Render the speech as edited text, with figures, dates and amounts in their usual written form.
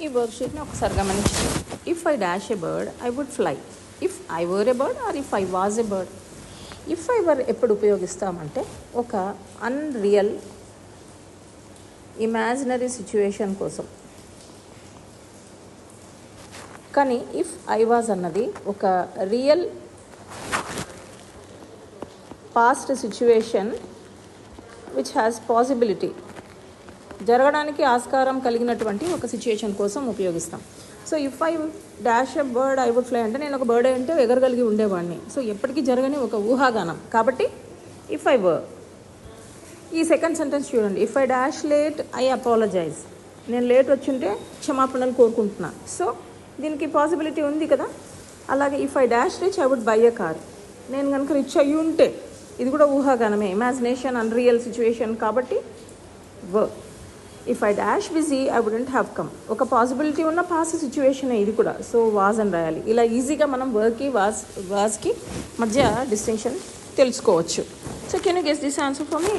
ఈ వర్క్షీట్ని ఒకసారి గమనించండి. If I dash a bird I would fly. If I were a bird or if I was a bird. If I were ఎప్పుడు ఉపయోగిస్తామంటే ఒక unreal imaginary situation కోసం. కానీ ఇఫ్ ఐ వాజ్ అన్నది ఒక real past situation which has possibility, జరగడానికి ఆస్కారం కలిగినటువంటి ఒక సిచ్యుయేషన్ కోసం ఉపయోగిస్తాం. So if I dash a bird I would fly అంటే నేను ఒక బర్డ్ అంటే ఎగరగలిగి ఉండేవాడిని. సో ఎప్పటికీ జరగని ఒక ఊహాగానం కాబట్టి ఇఫ్ ఐ వర్. ఈ సెకండ్ సెంటెన్స్ చూడండి. If I dash late I apologise. నేను లేట్ వచ్చింటే క్షమాపణలు కోరుకుంటున్నా. సో దీనికి పాసిబిలిటీ ఉంది కదా. అలాగే if I dash rich I would buy a car. నేను కనుక రిచ్ అయ్యి ఉంటే, ఇది కూడా ఊహాగానమే, ఇమాజినేషన్, అన్రియల్ సిచ్యువేషన్ కాబట్టి were. If I dash busy I wouldn't have come. ఒక పాసిబిలిటీ ఉన్న పాస్ట్ సిచ్యువేషనే ఇది కూడా. సో వాజ్ అని రాయాలి. ఇలా ఈజీగా మనం వర్కి వాజ్కి మధ్య డిస్టింక్షన్ తెలుసుకోవచ్చు. So can you guess this answer for me?